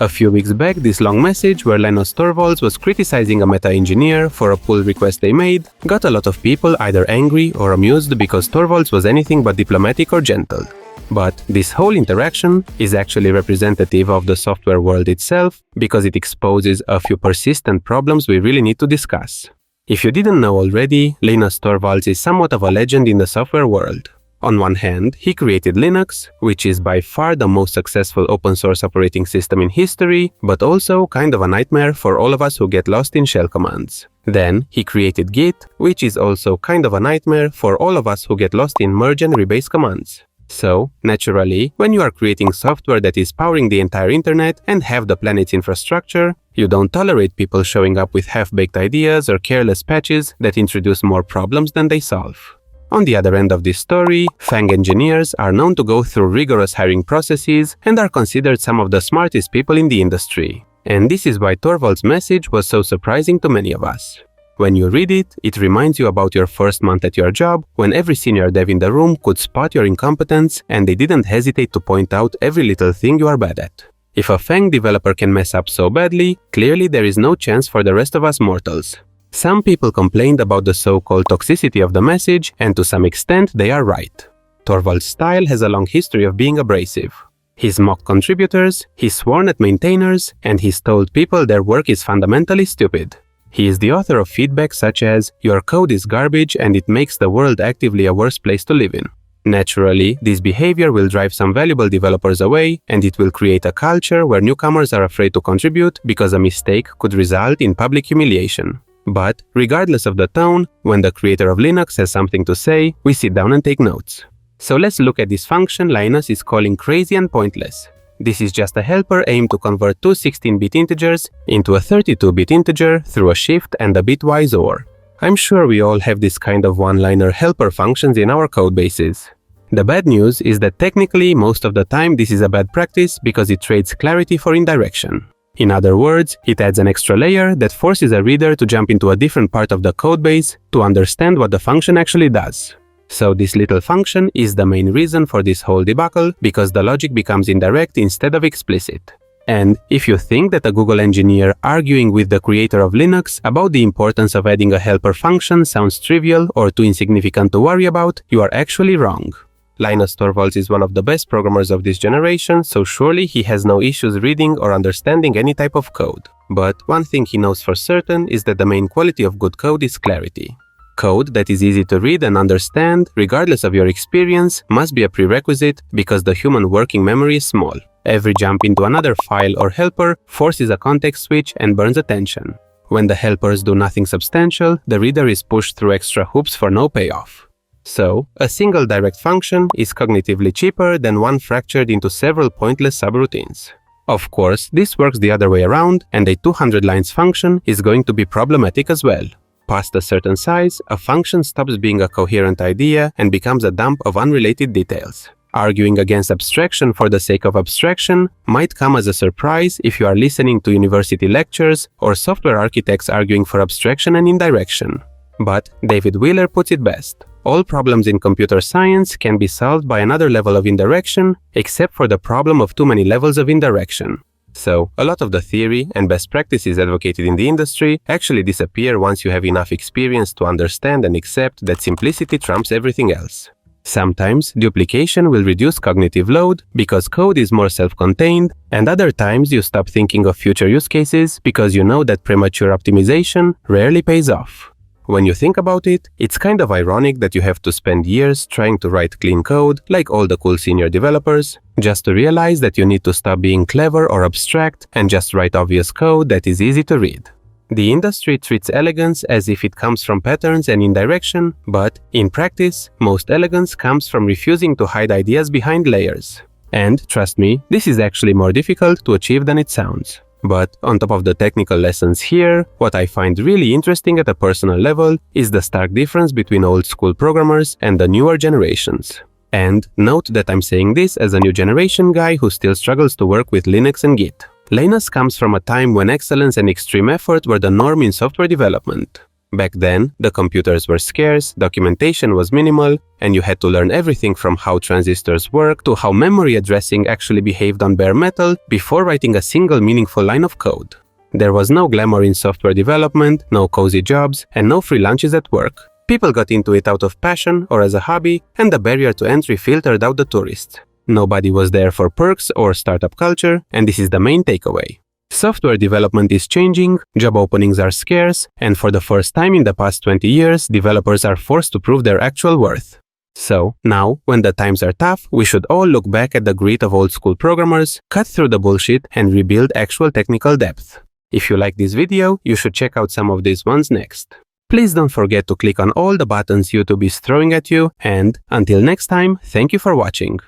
A few weeks back, this long message where Linus Torvalds was criticizing a meta engineer for a pull request they made got a lot of people either angry or amused because Torvalds was anything but diplomatic or gentle. But this whole interaction is actually representative of the software world itself because it exposes a few persistent problems we really need to discuss. If you didn't know already, Linus Torvalds is somewhat of a legend in the software world. On one hand, he created Linux, which is by far the most successful open source operating system in history, but also kind of a nightmare for all of us who get lost in shell commands. Then, he created Git, which is also kind of a nightmare for all of us who get lost in merge and rebase commands. So, naturally, when you are creating software that is powering the entire internet and have the planet's infrastructure, you don't tolerate people showing up with half-baked ideas or careless patches that introduce more problems than they solve. On the other end of this story, FANG engineers are known to go through rigorous hiring processes and are considered some of the smartest people in the industry. And this is why Torvalds' message was so surprising to many of us. When you read it, it reminds you about your first month at your job, when every senior dev in the room could spot your incompetence and they didn't hesitate to point out every little thing you are bad at. If a FANG developer can mess up so badly, clearly there is no chance for the rest of us mortals. Some people complained about the so-called toxicity of the message, and to some extent they are right. Torvalds' style has a long history of being abrasive. He's mocked contributors, he's sworn at maintainers, and he's told people their work is fundamentally stupid. He is the author of feedback such as, "Your code is garbage and it makes the world actively a worse place to live in." Naturally, this behavior will drive some valuable developers away, and it will create a culture where newcomers are afraid to contribute because a mistake could result in public humiliation. But, regardless of the tone, when the creator of Linux has something to say, we sit down and take notes. So let's look at this function Linus is calling crazy and pointless. This is just a helper aimed to convert two 16-bit integers into a 32-bit integer through a shift and a bitwise OR. I'm sure we all have this kind of one-liner helper functions in our codebases. The bad news is that technically most of the time this is a bad practice because it trades clarity for indirection. In other words, it adds an extra layer that forces a reader to jump into a different part of the codebase to understand what the function actually does. So this little function is the main reason for this whole debacle because the logic becomes indirect instead of explicit. And if you think that a Google engineer arguing with the creator of Linux about the importance of adding a helper function sounds trivial or too insignificant to worry about, you are actually wrong. Linus Torvalds is one of the best programmers of this generation, so surely he has no issues reading or understanding any type of code. But one thing he knows for certain is that the main quality of good code is clarity. Code that is easy to read and understand, regardless of your experience, must be a prerequisite because the human working memory is small. Every jump into another file or helper forces a context switch and burns attention. When the helpers do nothing substantial, the reader is pushed through extra hoops for no payoff. So, a single direct function is cognitively cheaper than one fractured into several pointless subroutines. Of course, this works the other way around, and a 200 lines function is going to be problematic as well. Past a certain size, a function stops being a coherent idea and becomes a dump of unrelated details. Arguing against abstraction for the sake of abstraction might come as a surprise if you are listening to university lectures or software architects arguing for abstraction and indirection. But David Wheeler puts it best. All problems in computer science can be solved by another level of indirection, except for the problem of too many levels of indirection. So, a lot of the theory and best practices advocated in the industry actually disappear once you have enough experience to understand and accept that simplicity trumps everything else. Sometimes, duplication will reduce cognitive load because code is more self-contained, and other times you stop thinking of future use cases because you know that premature optimization rarely pays off. When you think about it, it's kind of ironic that you have to spend years trying to write clean code, like all the cool senior developers, just to realize that you need to stop being clever or abstract and just write obvious code that is easy to read. The industry treats elegance as if it comes from patterns and indirection, but, in practice, most elegance comes from refusing to hide ideas behind layers. And, trust me, this is actually more difficult to achieve than it sounds. But on top of the technical lessons here, what I find really interesting at a personal level is the stark difference between old school programmers and the newer generations. And note that I'm saying this as a new generation guy who still struggles to work with Linux and Git. Linus comes from a time when excellence and extreme effort were the norm in software development. Back then, the computers were scarce, documentation was minimal, and you had to learn everything from how transistors work to how memory addressing actually behaved on bare metal before writing a single meaningful line of code. There was no glamour in software development, no cozy jobs, and no free lunches at work. People got into it out of passion or as a hobby, and the barrier to entry filtered out the tourists. Nobody was there for perks or startup culture, and this is the main takeaway. Software development is changing, job openings are scarce, and for the first time in the past 20 years, developers are forced to prove their actual worth. So, now, when the times are tough, we should all look back at the grit of old-school programmers, cut through the bullshit, and rebuild actual technical depth. If you like this video, you should check out some of these ones next. Please don't forget to click on all the buttons YouTube is throwing at you, and until next time, thank you for watching.